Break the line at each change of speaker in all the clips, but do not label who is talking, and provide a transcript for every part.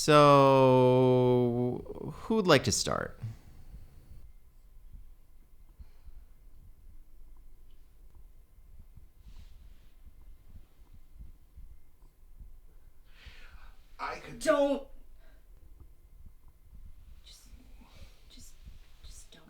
So, who'd like to start?
Don't. Just don't.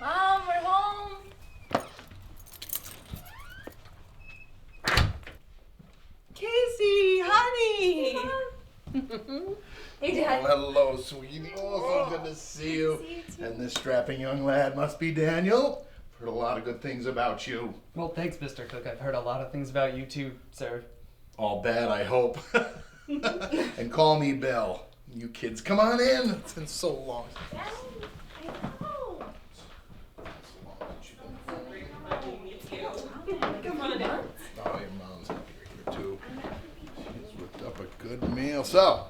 Mom, we're home.
Casey, honey.
Hey, Dad.
Oh, hello, sweetie. Oh, so good to see you. And this strapping young lad must be Daniel. Heard a lot of good things about you.
Well, thanks, Mr. Cook. I've heard a lot of things about you too, sir.
All bad, I hope. And call me Bill. You kids, come on in. It's been so long.
Dad, I know.
Come on in.
Oh, your mom's happy you're here too. She's whipped up a good meal. So,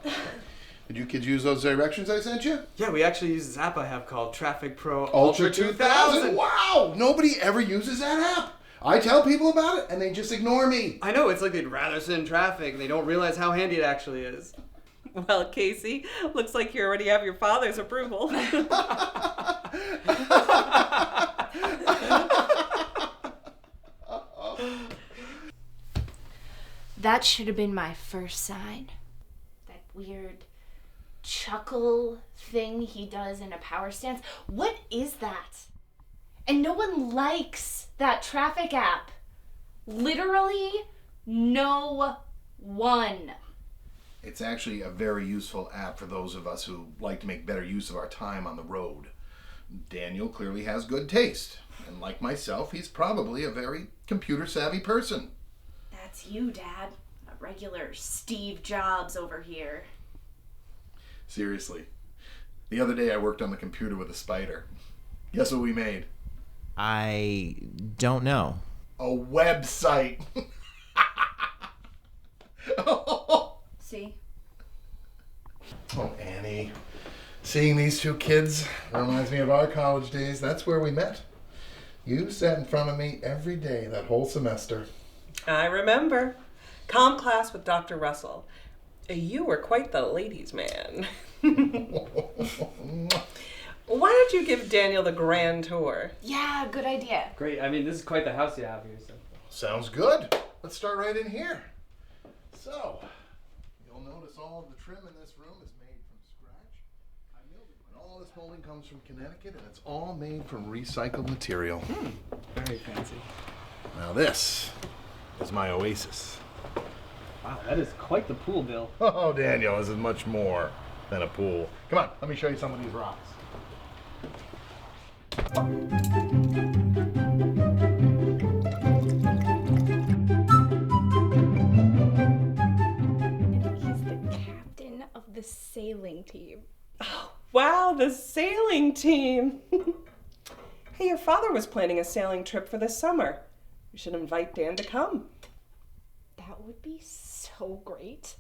did you kids use those directions I sent you?
Yeah, we actually use this app I have called Traffic Pro
Ultra 2000. Wow! Nobody ever uses that app. I tell people about it and they just ignore me.
I know, it's like they'd rather sit in traffic. They don't realize how handy it actually is.
Well, Casey, looks like you already have your father's approval.
That should have been my first sign. That weird chuckle thing he does in a power stance. What is that? And no one likes that traffic app. Literally no one.
It's actually a very useful app for those of us who like to make better use of our time on the road. Daniel clearly has good taste. And like myself, he's probably a very computer-savvy person.
That's you, Dad. A regular Steve Jobs over here.
Seriously. The other day I worked on the computer with a spider. Guess what we made?
I don't know.
A website.
See?
Oh, Annie. Seeing these two kids reminds me of our college days. That's where we met. You sat in front of me every day that whole semester.
I remember. Comm class with Dr. Russell. You were quite the ladies' man. Why don't you give Daniel the grand tour?
Yeah, good idea.
Great, I mean, this is quite the house you have here, so.
Sounds good. Let's start right in here. So, you'll notice all of the trim in this room is made from scratch. I milled it. And all this molding comes from Connecticut, and it's all made from recycled material.
Very fancy.
Now this is my oasis.
Wow, that is quite the pool, Bill.
Oh, Daniel, this is much more than a pool. Come on, let me show you some of these rocks.
He's the captain of the sailing team.
Oh, wow, the sailing team. Hey, your father was planning a sailing trip for this summer. We should invite Dan to come.
That would be so great.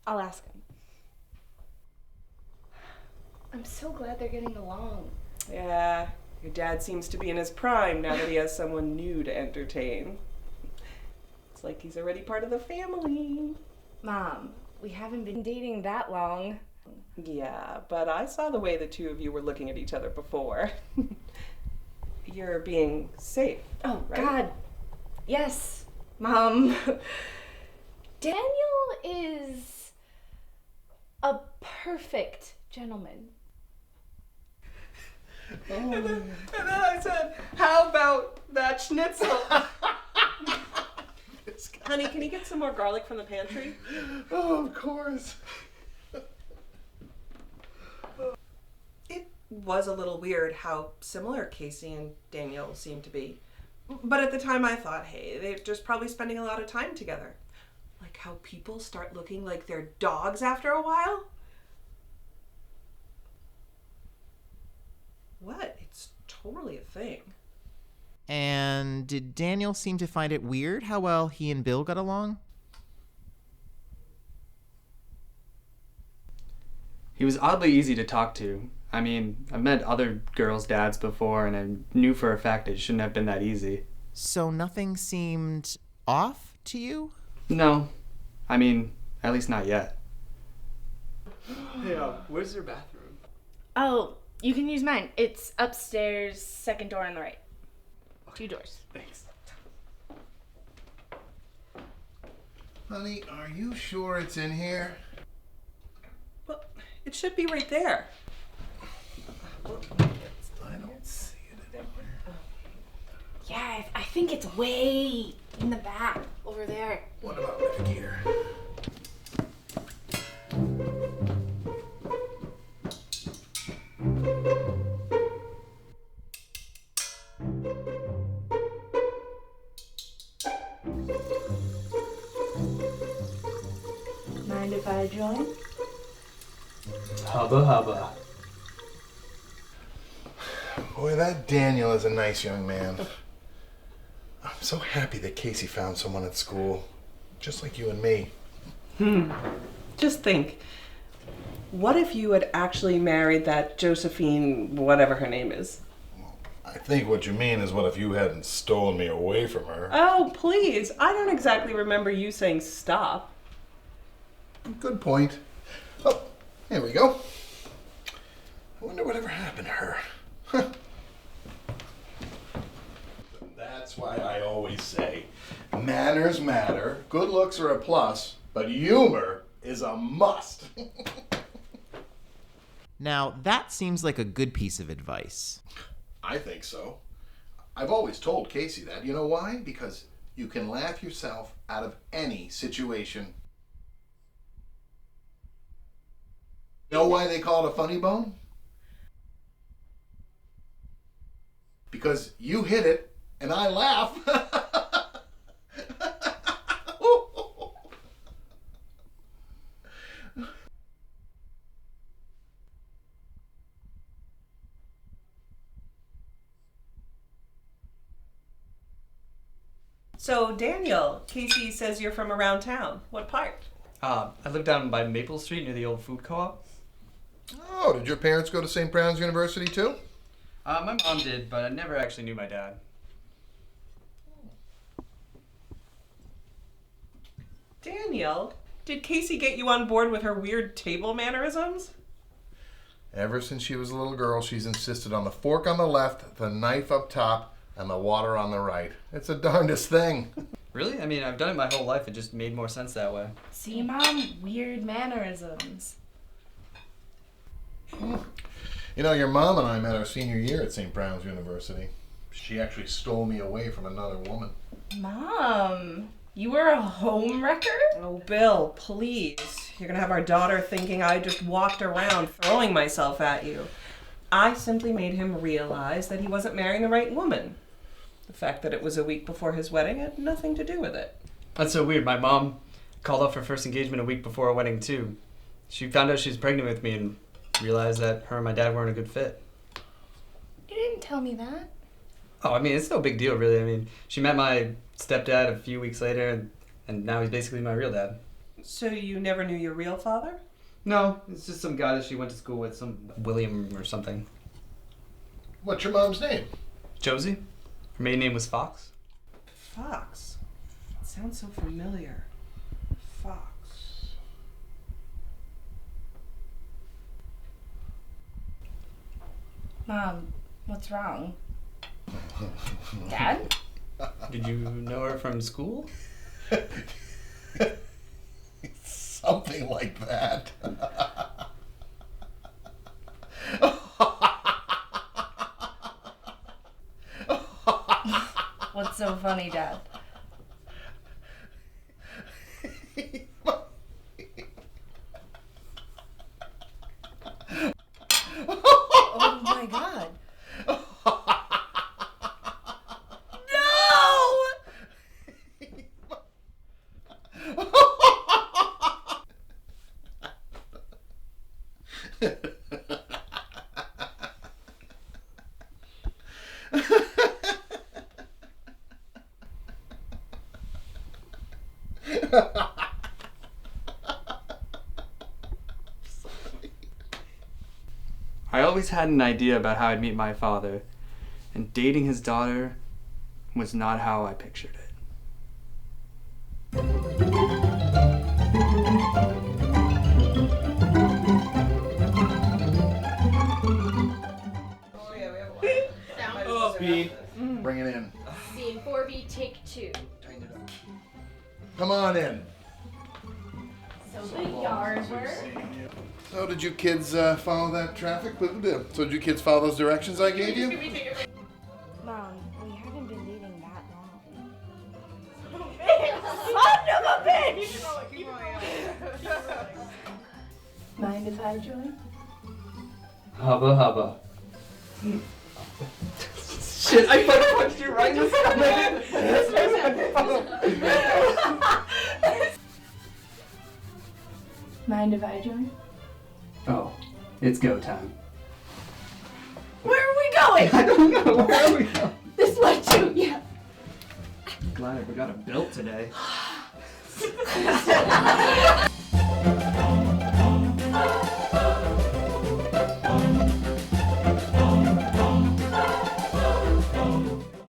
I'll ask him. I'm so glad they're getting along.
Yeah, your dad seems to be in his prime now that he has someone new to entertain. It's like he's already part of the family.
Mom, we haven't been dating that long.
Yeah, but I saw the way the two of you were looking at each other before. You're being safe.
Oh,
right?
God. Yes, Mom. Daniel is a perfect gentleman.
And then I said, how about that schnitzel? Honey, can you get some more garlic from the pantry?
Oh, of course.
It was a little weird how similar Casey and Daniel seemed to be. But at the time I thought, hey, they're just probably spending a lot of time together. Like how people start looking like their dogs after a while. What? It's totally a thing.
And did Daniel seem to find it weird how well he and Bill got along?
He was oddly easy to talk to. I mean, I've met other girls' dads before, and I knew for a fact it shouldn't have been that easy.
So nothing seemed off to you?
No. I mean, at least not yet. Hey, where's your bathroom?
Oh, you can use mine. It's upstairs, second door on the right. 2 doors.
Thanks.
Honey, are you sure it's in here?
Well, it should be right there.
I don't see it anywhere.
Yeah, I think it's way in the back, over there.
What about right here?
Mind if I join?
Hubba hubba.
Boy, that Daniel is a nice young man. I'm so happy that Casey found someone at school, just like you and me.
Just think, what if you had actually married that Josephine, whatever her name is?
I think what you mean is, what if you hadn't stolen me away from her?
Oh, please. I don't exactly remember you saying stop.
Good point. Oh, here we go. I wonder whatever happened to her. That's why I always say, manners matter, good looks are a plus, but humor is a must.
Now, that seems like a good piece of advice.
I think so. I've always told Casey that. You know why? Because you can laugh yourself out of any situation. You know why they call it a funny bone? Because you hit it and I laugh.
So, Daniel, Casey says you're from around town. What part?
I live down by Maple Street near the old food co-op.
Oh, did your parents go to St. Brown's University too?
My mom did, but I never actually knew my dad.
Daniel, did Casey get you on board with her weird table mannerisms?
Ever since she was a little girl, she's insisted on the fork on the left, the knife up top, and the water on the right. It's the darndest thing.
Really? I mean, I've done it my whole life. It just made more sense that way.
See, Mom? Weird mannerisms.
You know, your mom and I met our senior year at St. Brown's University. She actually stole me away from another woman.
Mom, you were a home wrecker?
Oh, Bill, please. You're gonna have our daughter thinking I just walked around throwing myself at you. I simply made him realize that he wasn't marrying the right woman. The fact that it was a week before his wedding had nothing to do with it.
That's so weird. My mom called off her first engagement a week before our wedding, too. She found out she was pregnant with me and realized that her and my dad weren't a good fit.
You didn't tell me that.
Oh, I mean, it's no big deal, really. I mean, she met my stepdad a few weeks later, and now he's basically my real dad.
So you never knew your real father?
No, it's just some guy that she went to school with, some William or something.
What's your mom's name?
Josie? Her maiden name was Fox.
Fox. It sounds so familiar. Fox.
Mom, what's wrong? Dad?
Did you know her from school?
Something like that.
What's so funny, Dad? Oh my God.
I always had an idea about how I'd meet my father, and dating his daughter was not how I pictured it.
Speed. Bring it in.
Scene 4B, take 2.
Tighten it up. Come on in.
So the yard work.
So did you kids follow that traffic? So did you kids follow those directions I gave you?
Mom, we haven't been dating that long. Mind if I join?
Hubba hubba. Shit, I punched you right in the stomach.
Mind if I join?
Oh, it's go time.
Where are we going?
I don't know. Where are we going?
This way too, yeah.
Glad I forgot a belt today.